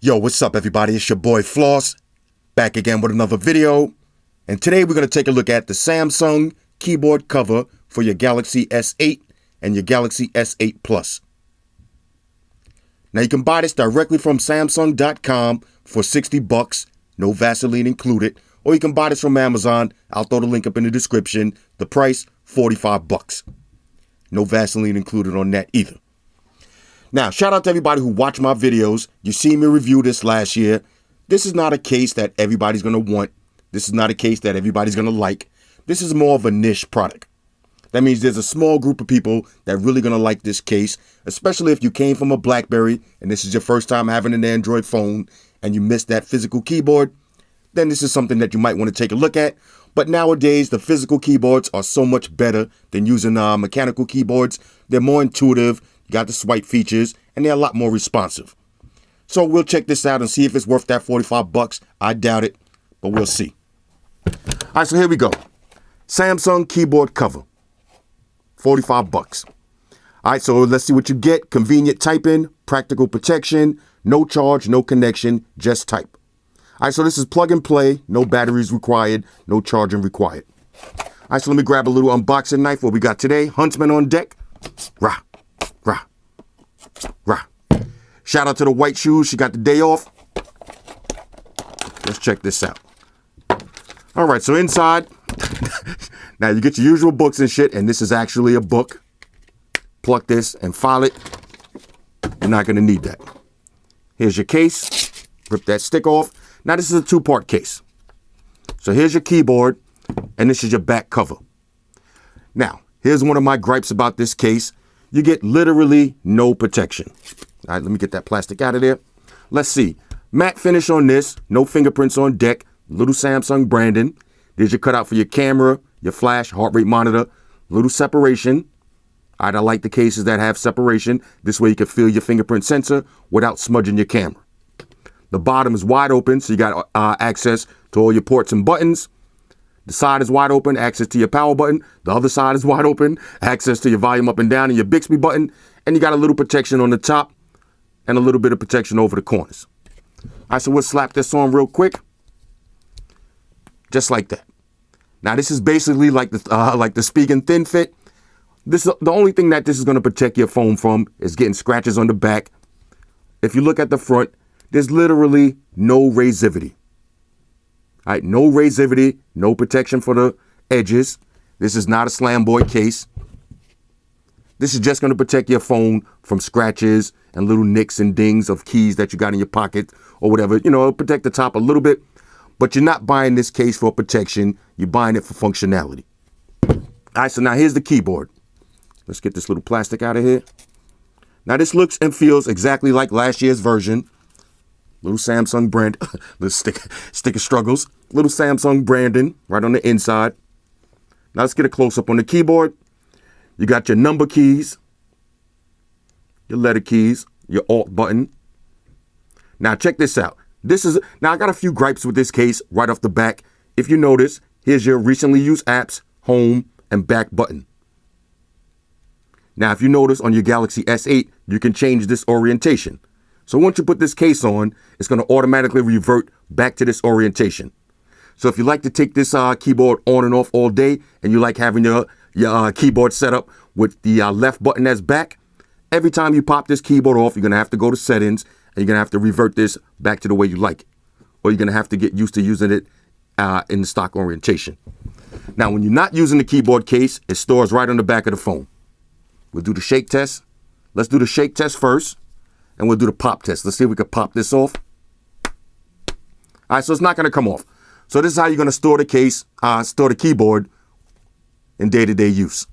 Yo, what's up everybody? It's your boy Floss, back again with another video. And today we're going to take a look at the Samsung keyboard cover for your Galaxy S8 and your Galaxy S8 Plus. Now you can buy this directly from Samsung.com for $60, no Vaseline included. Or you can buy this from Amazon. I'll throw the link up in the description. The price, $45. No Vaseline included on that either. Now, shout out to everybody who watched my videos. You see me review this last year. This is not a case that everybody's going to want. This is not a case that everybody's going to like. This is more of a niche product. That means there's a small group of people that really going to like this case, especially if you came from a BlackBerry and this is your first time having an Android phone and you missed that physical keyboard. Then this is something that you might want to take a look at. But nowadays, the physical keyboards are so much better than using mechanical keyboards. They're more intuitive. You got the swipe features, and they're a lot more responsive. So we'll check this out and see if it's worth that $45. I doubt it, but we'll see. All right, so here we go. Samsung keyboard cover, $45. All right, so let's see what you get. Convenient typing, practical protection, no charge, no connection, just type. All right, so this is plug and play, no batteries required, no charging required. All right, so let me grab a little unboxing knife. What we got today, Huntsman on deck. Rah. Rah. Rah. Shout out to the white shoes. She got the day off. Let's check this out. All right, so inside, now you get your usual books and shit, and this is actually a book. Pluck this and file it. You're not going to need that. Here's your case. Rip that stick off. Now, this is a two-part case. So here's your keyboard, and this is your back cover. Now, here's one of my gripes about this case. You get literally no protection. All right, let me get that plastic out of there. Let's see. Matte finish on this. No fingerprints on deck. Little Samsung branding. There's your cutout for your camera, your flash, heart rate monitor. Little separation. All right, I like the cases that have separation. This way you can feel your fingerprint sensor without smudging your camera. The bottom is wide open, so you got access to all your ports and buttons. The side is wide open, access to your power button. The other side is wide open, access to your volume up and down and your Bixby button. And you got a little protection on the top and a little bit of protection over the corners. All right, so we'll slap this on real quick. Just like that. Now, this is basically like the Spigen Thin Fit. The only thing that this is going to protect your phone from is getting scratches on the back. If you look at the front, there's literally no razivity. All right, no razivity, no protection for the edges. This is not a slam boy case. This is just going to protect your phone from scratches and little nicks and dings of keys that you got in your pocket or whatever. You know, it'll protect the top a little bit, but you're not buying this case for protection. You're buying it for functionality. All right, so now here's the keyboard. Let's get this little plastic out of here. Now, this looks and feels exactly like last year's version. Little Samsung brand, little sticker struggles. Little Samsung branding right on the inside. Now let's get a close up on the keyboard. You got your number keys, your letter keys, your Alt button. Now check this out. Now I got a few gripes with this case right off the back. If you notice, here's your recently used apps, home, and back button. Now if you notice on your Galaxy S8, you can change this orientation. So once you put this case on, it's going to automatically revert back to this orientation. So if you like to take this keyboard on and off all day and you like having your keyboard set up with the left button as back, every time you pop this keyboard off, you're going to have to go to settings and you're going to have to revert this back to the way you like it. Or you're going to have to get used to using it in the stock orientation. Now, when you're not using the keyboard case, it stores right on the back of the phone. We'll do the shake test. Let's do the shake test first. And we'll do the pop test. Let's see if we can pop this off. All right, so it's not going to come off. So this is how you're going to store the case, store the keyboard in day-to-day use.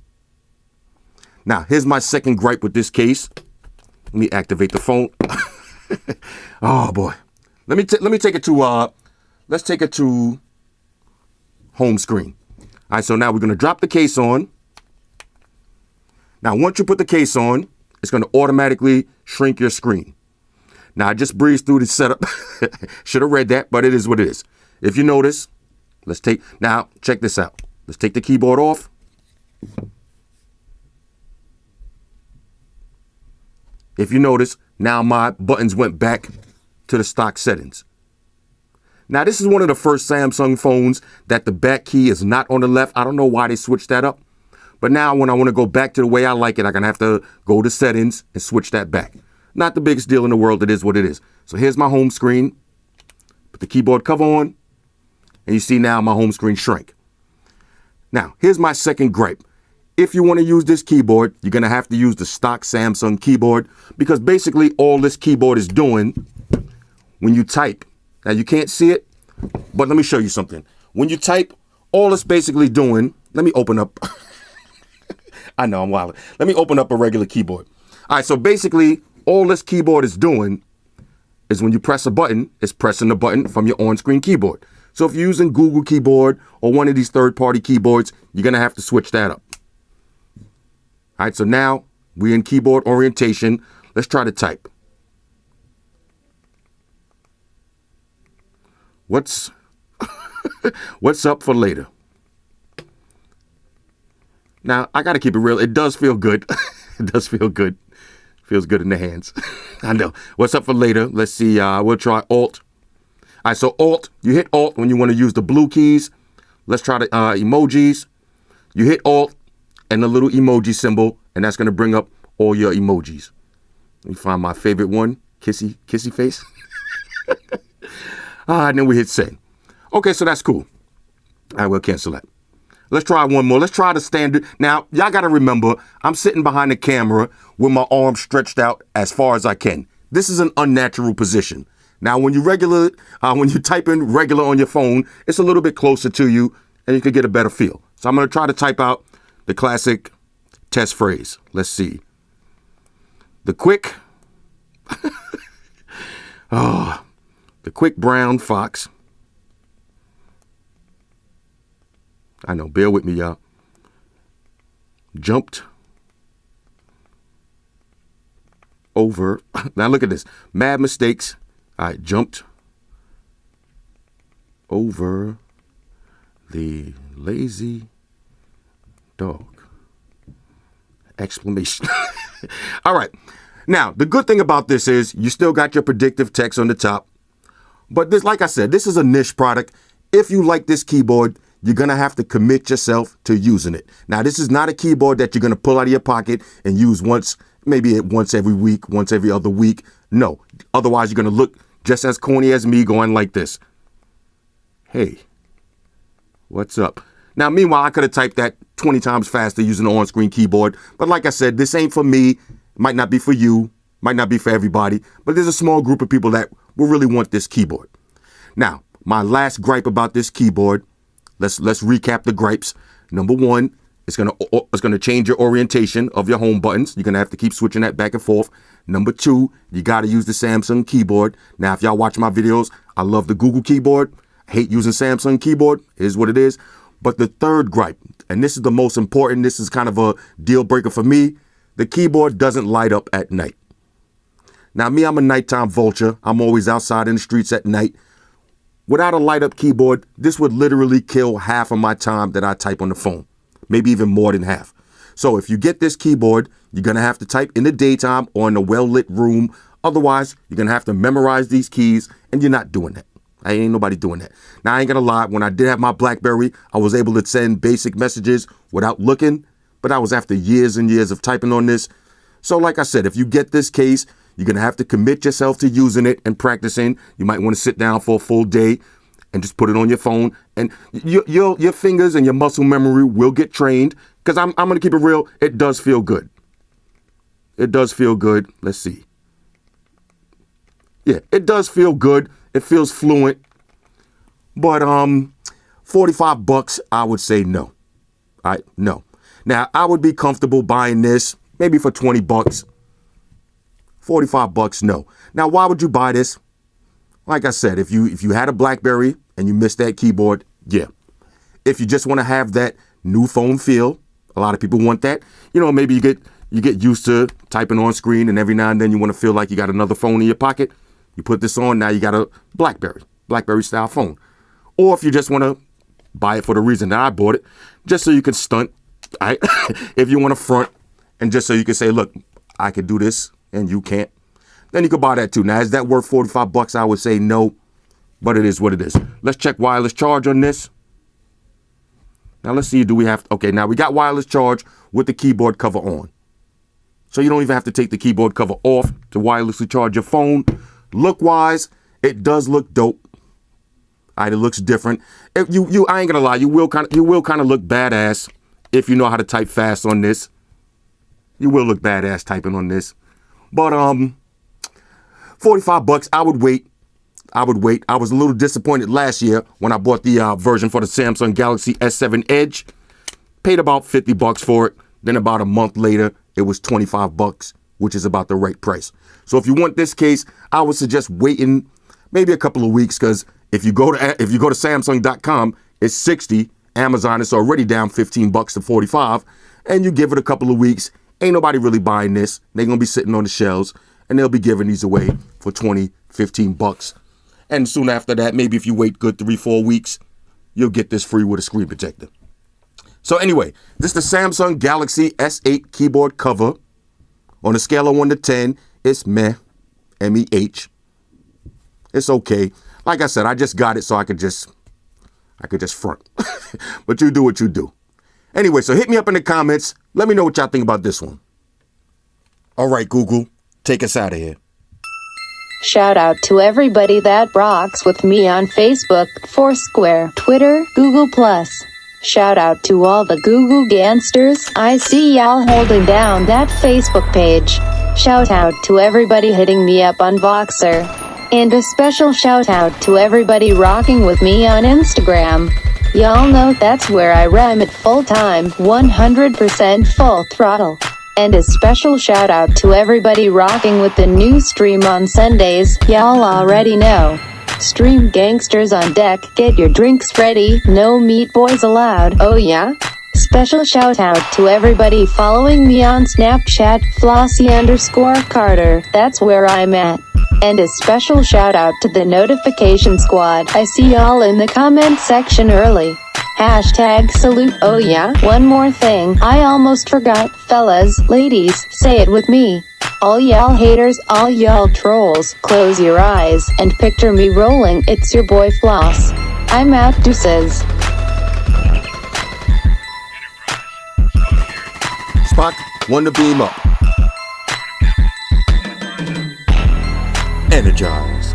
Now, here's my second gripe with this case. Let me activate the phone. Oh boy. Let me take it to let's take it to home screen. All right, so now we're going to drop the case on. Now, once you put the case on, it's going to automatically shrink your screen. Now, I just breezed through the setup. Should have read that, but it is what it is. If you notice, now check this out. Let's take the keyboard off. If you notice, now my buttons went back to the stock settings. Now, this is one of the first Samsung phones that the back key is not on the left. I don't know why they switched that up. But now when I want to go back to the way I like it, I'm going to have to go to settings and switch that back. Not the biggest deal in the world. It is what it is. So here's my home screen. Put the keyboard cover on. And you see now my home screen shrank. Now, here's my second gripe. If you want to use this keyboard, you're going to have to use the stock Samsung keyboard, because basically all this keyboard is doing when you type. Now, you can't see it, but let me show you something. When you type, all it's basically doing, let me open up. I know I'm wild. Let me open up a regular keyboard. All right, so basically all this keyboard is doing is when you press a button, it's pressing the button from your on-screen keyboard. So if you're using Google Keyboard or one of these third-party keyboards, you're going to have to switch that up. All right, so now we're in keyboard orientation. Let's try to type. What's up for later? Now, I got to keep it real. It does feel good. It does feel good. Feels good in the hands. I know. What's up for later? Let's see. We'll try Alt. All right, so Alt, you hit Alt when you want to use the blue keys. Let's try the emojis. You hit Alt and the little emoji symbol, and that's going to bring up all your emojis. Let me find my favorite one, kissy face. And then we hit send. Okay, so that's cool. All right, we'll cancel that. Let's try one more. Let's try the standard. Now, y'all got to remember, I'm sitting behind the camera with my arms stretched out as far as I can. This is an unnatural position. Now, when you type in regular on your phone, it's a little bit closer to you and you can get a better feel. So I'm going to try to type out the classic test phrase. Let's see. The quick brown fox. I know, bear with me, y'all. Jumped over. Now look at this. Mad mistakes. All right, jumped over the lazy dog. Exclamation. All right. Now, the good thing about this is you still got your predictive text on the top. But this, like I said, this is a niche product. If you like this keyboard, you're going to have to commit yourself to using it. Now, this is not a keyboard that you're going to pull out of your pocket and use once, maybe once every week, once every other week. No. Otherwise, you're going to look just as corny as me going like this. Hey, what's up? Now, meanwhile, I could have typed that 20 times faster using the on-screen keyboard. But like I said, this ain't for me. Might not be for you. Might not be for everybody. But there's a small group of people that will really want this keyboard. Now, my last gripe about this keyboard, let's recap the gripes. Number one, it's gonna change your orientation of your home buttons. You're gonna have to keep switching that back and forth. Number two, you gotta use the Samsung keyboard. Now, if y'all watch my videos, I love the Google keyboard. I hate using Samsung keyboard. It is what it is. But the third gripe, and this is the most important, this is kind of a deal breaker for me, the keyboard doesn't light up at night. Now, me, I'm a nighttime vulture. I'm always outside in the streets at night. Without a light up keyboard, this would literally kill half of my time that I type on the phone, maybe even more than half. So if you get this keyboard, you're going to have to type in the daytime or in a well-lit room. Otherwise, you're going to have to memorize these keys, and you're not doing that. I ain't nobody doing that. Now, I ain't going to lie. When I did have my BlackBerry, I was able to send basic messages without looking, but that was after years and years of typing on this. So like I said, if you get this case, you're going to have to commit yourself to using it and practicing. You might want to sit down for a full day and just put it on your phone. And your fingers and your muscle memory will get trained, because I'm going to keep it real. It does feel good. It does feel good. Let's see. Yeah, it does feel good. It feels fluent. But $45, I would say no. All right, no. Now, I would be comfortable buying this maybe for $20. $45, no. Now, why would you buy this? Like I said, if you had a BlackBerry and you missed that keyboard, yeah. If you just want to have that new phone feel, a lot of people want that. You know, maybe you get used to typing on screen, and every now and then you want to feel like you got another phone in your pocket. You put this on, now you got a BlackBerry style phone. Or if you just want to buy it for the reason that I bought it, just so you can stunt, right? If you want to front, and just so you can say, look, I could do this and you can't. then you could buy that too. Now, is that worth $45? I would say no, but it is what it is. Let's check wireless charge on this. Now, let's see, do we have, okay, now we got wireless charge with the keyboard cover on. So you don't even have to take the keyboard cover off to wirelessly charge your phone. Look-wise, it does look dope. All right, it looks different. I ain't gonna lie, you will kind of look badass if you know how to type fast on this. You will look badass typing on this. But $45, I would wait. I was a little disappointed last year when I bought the version for the Samsung Galaxy S7 Edge. Paid about $50 for it. Then about a month later, it was $25, which is about the right price. So if you want this case, I would suggest waiting maybe a couple of weeks, because if you go to Samsung.com, it's $60. Amazon is already down $15 to $45, and you give it a couple of weeks. Ain't nobody really buying this. They're gonna be sitting on the shelves, and they'll be giving these away for $20, $15. And soon after that, maybe if you wait good 3-4 weeks, you'll get this free with a screen protector. So anyway, this is the Samsung Galaxy S8 keyboard cover. On a scale of 1 to 10, it's meh, M-E-H. It's okay. Like I said, I just got it so I could just front. But you do what you do. Anyway, so hit me up in the comments. Let me know what y'all think about this one. All right, Google, take us out of here. Shout out to everybody that rocks with me on Facebook, Foursquare, Twitter, Google+. Shout out to all the Google gangsters. I see y'all holding down that Facebook page. Shout out to everybody hitting me up on Voxer. And a special shout out to everybody rocking with me on Instagram. Y'all know that's where I ram it full time, 100% full throttle. And a special shout out to everybody rocking with the new stream on Sundays. Y'all already know. Stream gangsters on deck, get your drinks ready, no meat boys allowed, oh yeah? Special shout out to everybody following me on Snapchat, Flossy_Carter, that's where I'm at. And a special shout out to the notification squad, I see y'all in the comment section early. #salute, oh yeah? One more thing, I almost forgot, fellas, ladies, say it with me. All y'all haters, all y'all trolls, close your eyes and picture me rolling. It's your boy Floss. I'm out, deuces. Spock, one to beam up. Energize.